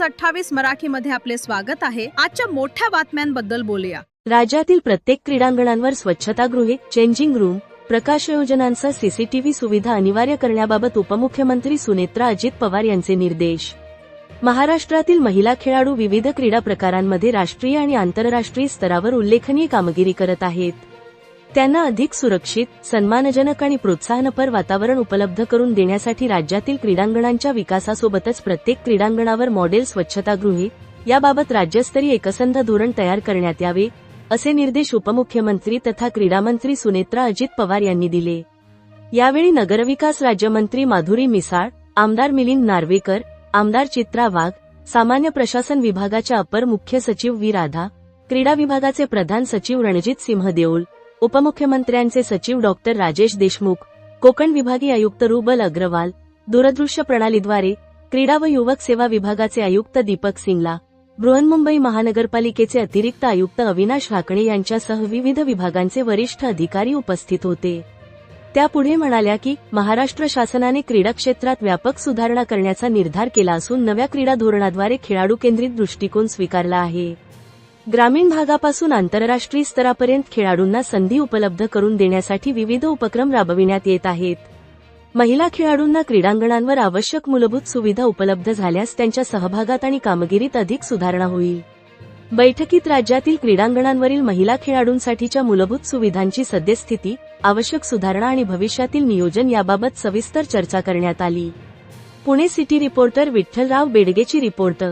News 28 मराठीमध्ये आपले स्वागत आहे। आजच्या मोठ्या बातम्यांबद्दल बोलूया। राज्यातील प्रत्येक क्रीडांगणांवर स्वच्छतागृहे, चेंजिंग रूम, प्रकाश योजनांसह सीसीटीव्ही सुविधा अनिवार्य करण्याबाबत उपमुख्यमंत्री सुनेत्रा अजित पवार यांचे निर्देश। महाराष्ट्रातील महिला खेळाडू विविध क्रीडा प्रकारांमध्ये राष्ट्रीय आणि आंतरराष्ट्रीय स्तरावर उल्लेखनीय कामगिरी करत आहेत। त्यांना अधिक सुरक्षित, सन्मानजनक आणि प्रोत्साहनपर वातावरण उपलब्ध करून देण्यासाठी राज्यातील क्रीडांगणांच्या विकासासोबतच प्रत्येक क्रीडांगणावर मॉडेल स्वच्छतागृहे याबाबत राज्यस्तरीय एकसंध धोरण तयार करण्यात यावे, असे निर्देश उपमुख्यमंत्री तथा क्रीडामंत्री सुनेत्रा अजित पवार यांनी दिले। यावेळी नगरविकास राज्यमंत्री माधुरी मिसाळ, आमदार मिलिंद नार्वेकर, आमदार चित्रा वाघ, सामान्य प्रशासन विभागाच्या अपर मुख्य सचिव व्ही राधा, क्रीडा विभागाचे प्रधान सचिव रणजित सिंह देओल, उपमुख्यमंत्र्यांचे सचिव डॉक्टर राजेश देशमुख, कोकण विभागीय आयुक्त रुबल अग्रवाल, दूरदृश्य प्रणालीद्वारे क्रीडा व युवक सेवा विभागाचे आयुक्त दीपक सिंगला, बृहन्मुंबई महानगरपालिकेचे अतिरिक्त आयुक्त अविनाश राकणे यांच्यासह विविध विभागांचे वरिष्ठ अधिकारी उपस्थित होते। त्या पुढे म्हणाल्या की महाराष्ट्र शासनाने क्रीडा क्षेत्रात व्यापक सुधारणा करण्याचा निर्धार केला असून नव्या क्रीडा धोरणाद्वारे खेळाडू केंद्रित दृष्टिकोन स्वीकारला आहे। ग्रामीण भागापासून आंतरराष्ट्रीय स्तरापर्यंत खेळाडूंना संधी उपलब्ध करून देण्यासाठी विविध उपक्रम राबविण्यात येत आहेत। महिला खेळाडूंना क्रीडांगणांवर आवश्यक मूलभूत सुविधा उपलब्ध झाल्यास त्यांच्या सहभागात आणि कामगिरीत अधिक सुधारणा होईल। बैठकीत राज्यातील क्रीडांगणांवरील महिला खेळाडूंसाठीच्या मूलभूत सुविधांची सद्यस्थिती, आवश्यक सुधारणा आणि भविष्यातील नियोजन याबाबत सविस्तर चर्चा करण्यात आली। पुणे सिटी रिपोर्टर विठ्ठलराव बेडगेची रिपोर्ट।